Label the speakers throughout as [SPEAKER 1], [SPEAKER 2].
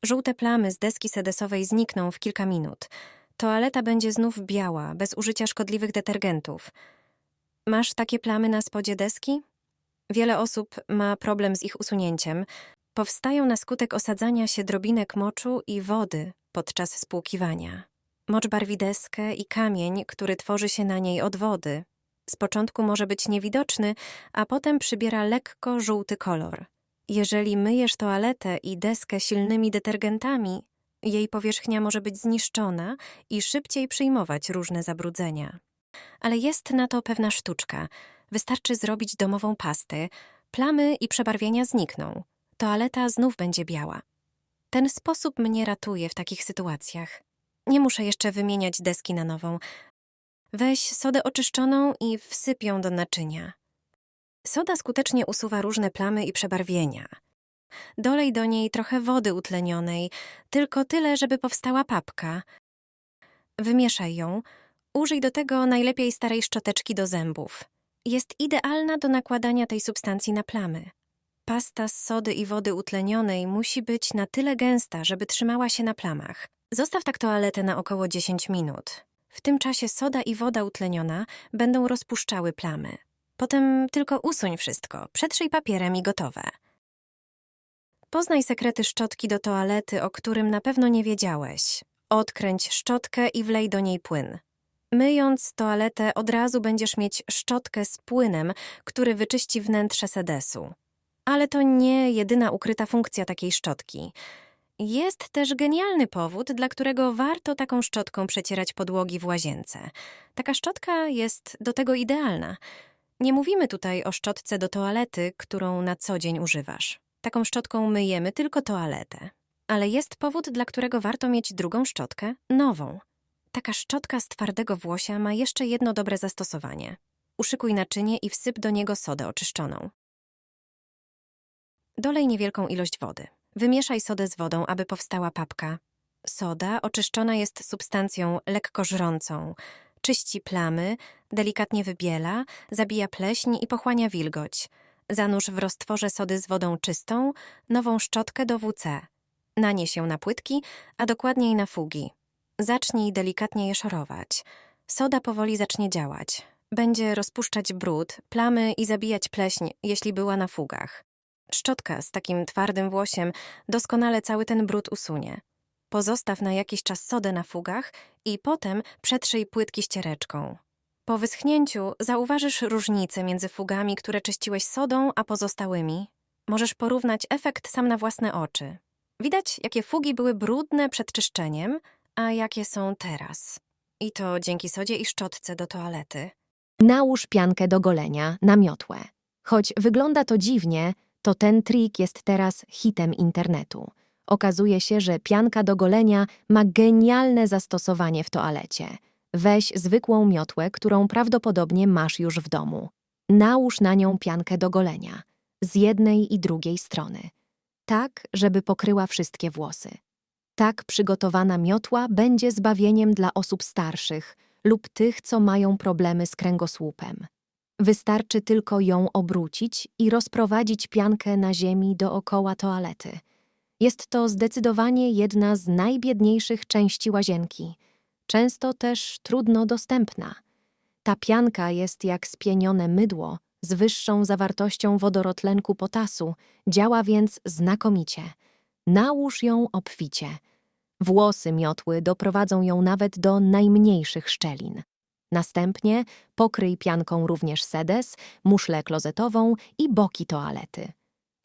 [SPEAKER 1] Żółte plamy z deski sedesowej znikną w kilka minut. Toaleta będzie znów biała, bez użycia szkodliwych detergentów. Masz takie plamy na spodzie deski? Wiele osób ma problem z ich usunięciem. Powstają na skutek osadzania się drobinek moczu i wody podczas spłukiwania. Mocz barwi deskę i kamień, który tworzy się na niej od wody. Z początku może być niewidoczny, a potem przybiera lekko żółty kolor. Jeżeli myjesz toaletę i deskę silnymi detergentami, jej powierzchnia może być zniszczona i szybciej przyjmować różne zabrudzenia. Ale jest na to pewna sztuczka. Wystarczy zrobić domową pastę, plamy i przebarwienia znikną. Toaleta znów będzie biała. Ten sposób mnie ratuje w takich sytuacjach. Nie muszę jeszcze wymieniać deski na nową. Weź sodę oczyszczoną i wsyp ją do naczynia. Soda skutecznie usuwa różne plamy i przebarwienia. Dolej do niej trochę wody utlenionej, tylko tyle, żeby powstała papka. Wymieszaj ją. Użyj do tego najlepiej starej szczoteczki do zębów. Jest idealna do nakładania tej substancji na plamy. Pasta z sody i wody utlenionej musi być na tyle gęsta, żeby trzymała się na plamach. Zostaw tak toaletę na około 10 minut. W tym czasie soda i woda utleniona będą rozpuszczały plamy. Potem tylko usuń wszystko, przetrzyj papierem i gotowe. Poznaj sekrety szczotki do toalety, o którym na pewno nie wiedziałeś. Odkręć szczotkę i wlej do niej płyn. Myjąc toaletę, od razu będziesz mieć szczotkę z płynem, który wyczyści wnętrze sedesu. Ale to nie jedyna ukryta funkcja takiej szczotki. Jest też genialny powód, dla którego warto taką szczotką przecierać podłogi w łazience. Taka szczotka jest do tego idealna. Nie mówimy tutaj o szczotce do toalety, którą na co dzień używasz. Taką szczotką myjemy tylko toaletę. Ale jest powód, dla którego warto mieć drugą szczotkę, nową. Taka szczotka z twardego włosia ma jeszcze jedno dobre zastosowanie. Uszykuj naczynie i wsyp do niego sodę oczyszczoną. Dolej niewielką ilość wody. Wymieszaj sodę z wodą, aby powstała papka. Soda oczyszczona jest substancją lekko żrącą. Czyści plamy, delikatnie wybiela, zabija pleśń i pochłania wilgoć. Zanurz w roztworze sody z wodą czystą nową szczotkę do WC. Nanieś ją na płytki, a dokładniej na fugi. Zacznij delikatnie je szorować. Soda powoli zacznie działać. Będzie rozpuszczać brud, plamy i zabijać pleśń, jeśli była na fugach. Szczotka z takim twardym włosiem doskonale cały ten brud usunie. Pozostaw na jakiś czas sodę na fugach i potem przetrzyj płytki ściereczką. Po wyschnięciu zauważysz różnicę między fugami, które czyściłeś sodą, a pozostałymi. Możesz porównać efekt sam na własne oczy. Widać, jakie fugi były brudne przed czyszczeniem, a jakie są teraz. I to dzięki sodzie i szczotce do toalety.
[SPEAKER 2] Nałóż piankę do golenia na miotłę. Choć wygląda to dziwnie, to ten trik jest teraz hitem internetu. Okazuje się, że pianka do golenia ma genialne zastosowanie w toalecie. Weź zwykłą miotłę, którą prawdopodobnie masz już w domu. Nałóż na nią piankę do golenia, z jednej i drugiej strony. Tak, żeby pokryła wszystkie włosy. Tak przygotowana miotła będzie zbawieniem dla osób starszych lub tych, co mają problemy z kręgosłupem. Wystarczy tylko ją obrócić i rozprowadzić piankę na ziemi dookoła toalety. Jest to zdecydowanie jedna z najbiedniejszych części łazienki, często też trudno dostępna. Ta pianka jest jak spienione mydło z wyższą zawartością wodorotlenku potasu, działa więc znakomicie. Nałóż ją obficie. Włosy miotły doprowadzą ją nawet do najmniejszych szczelin. Następnie pokryj pianką również sedes, muszlę klozetową i boki toalety.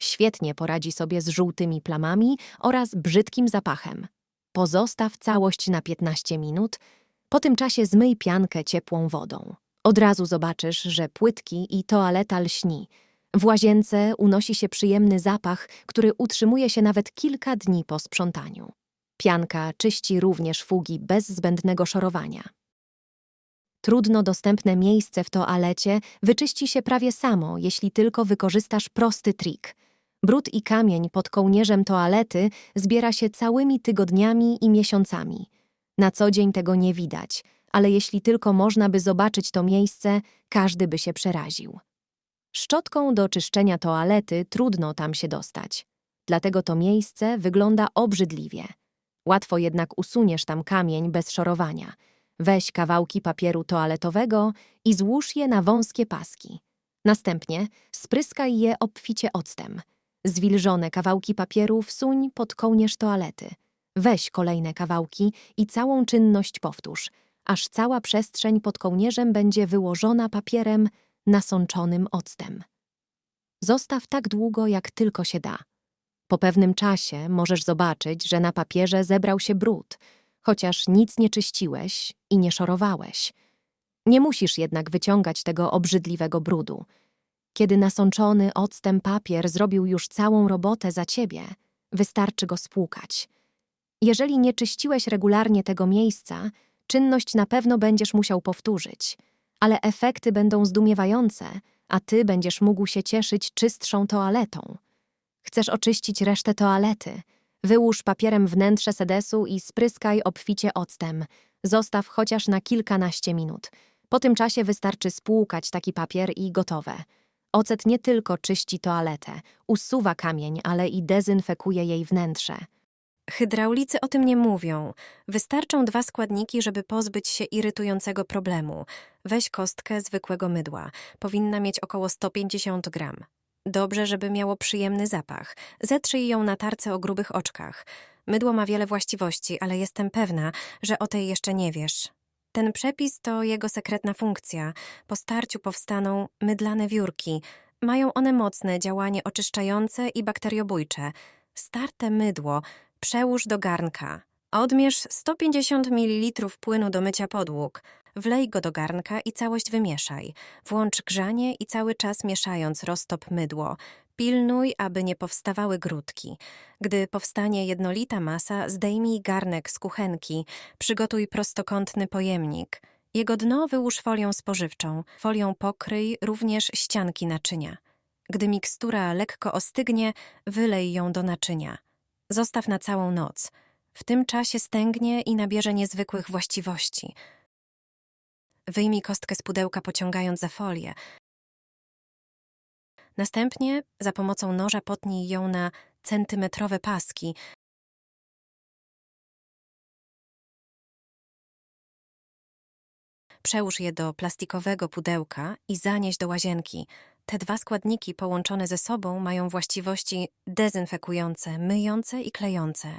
[SPEAKER 2] Świetnie poradzi sobie z żółtymi plamami oraz brzydkim zapachem. Pozostaw całość na 15 minut. Po tym czasie zmyj piankę ciepłą wodą. Od razu zobaczysz, że płytki i toaleta lśni. W łazience unosi się przyjemny zapach, który utrzymuje się nawet kilka dni po sprzątaniu. Pianka czyści również fugi bez zbędnego szorowania. Trudno dostępne miejsce w toalecie wyczyści się prawie samo, jeśli tylko wykorzystasz prosty trik. Brud i kamień pod kołnierzem toalety zbiera się całymi tygodniami i miesiącami. Na co dzień tego nie widać, ale jeśli tylko można by zobaczyć to miejsce, każdy by się przeraził. Szczotką do czyszczenia toalety trudno tam się dostać. dlatego to miejsce wygląda obrzydliwie. Łatwo jednak usuniesz tam kamień bez szorowania. Weź kawałki papieru toaletowego i złóż je na wąskie paski. Następnie spryskaj je obficie octem. Zwilżone kawałki papieru wsuń pod kołnierz toalety. Weź kolejne kawałki i całą czynność powtórz, aż cała przestrzeń pod kołnierzem będzie wyłożona papierem nasączonym octem. Zostaw tak długo, jak tylko się da. Po pewnym czasie możesz zobaczyć, że na papierze zebrał się brud, chociaż nic nie czyściłeś i nie szorowałeś. Nie musisz jednak wyciągać tego obrzydliwego brudu. Kiedy nasączony octem papier zrobił już całą robotę za ciebie, wystarczy go spłukać. Jeżeli nie czyściłeś regularnie tego miejsca, czynność na pewno będziesz musiał powtórzyć, ale efekty będą zdumiewające, a ty będziesz mógł się cieszyć czystszą toaletą. Chcesz oczyścić resztę toalety? Wyłóż papierem wnętrze sedesu i spryskaj obficie octem. Zostaw chociaż na kilkanaście minut. Po tym czasie wystarczy spłukać taki papier i gotowe. Ocet nie tylko czyści toaletę, usuwa kamień, ale i dezynfekuje jej wnętrze.
[SPEAKER 1] Hydraulicy o tym nie mówią. Wystarczą 2 składniki, żeby pozbyć się irytującego problemu. Weź kostkę zwykłego mydła. Powinna mieć około 150 gram. Dobrze, żeby miało przyjemny zapach. Zetrzyj ją na tarce o grubych oczkach. Mydło ma wiele właściwości, ale jestem pewna, że o tej jeszcze nie wiesz. Ten przepis to jego sekretna funkcja. Po starciu powstaną mydlane wiórki. Mają one mocne działanie oczyszczające i bakteriobójcze. Starte mydło przełóż do garnka. Odmierz 150 ml płynu do mycia podłóg. Wlej go do garnka i całość wymieszaj. Włącz grzanie i cały czas mieszając roztop mydło. Pilnuj, aby nie powstawały grudki. Gdy powstanie jednolita masa, zdejmij garnek z kuchenki. Przygotuj prostokątny pojemnik. Jego dno wyłóż folią spożywczą. Folią pokryj również ścianki naczynia. Gdy mikstura lekko ostygnie, wylej ją do naczynia. Zostaw na całą noc. W tym czasie stęgnie i nabierze niezwykłych właściwości. Wyjmij kostkę z pudełka, pociągając za folię. Następnie za pomocą noża potnij ją na centymetrowe paski. Przełóż je do plastikowego pudełka i zanieś do łazienki. Te 2 składniki połączone ze sobą mają właściwości dezynfekujące, myjące i klejące.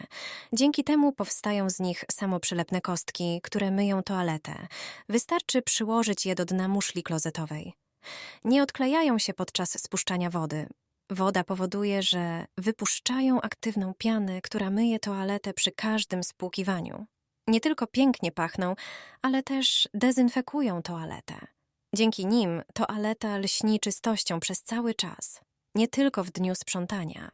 [SPEAKER 1] Dzięki temu powstają z nich samoprzylepne kostki, które myją toaletę. Wystarczy przyłożyć je do dna muszli klozetowej. Nie odklejają się podczas spuszczania wody. Woda powoduje, że wypuszczają aktywną pianę, która myje toaletę przy każdym spłukiwaniu. Nie tylko pięknie pachną, ale też dezynfekują toaletę. Dzięki nim toaleta lśni czystością przez cały czas, nie tylko w dniu sprzątania.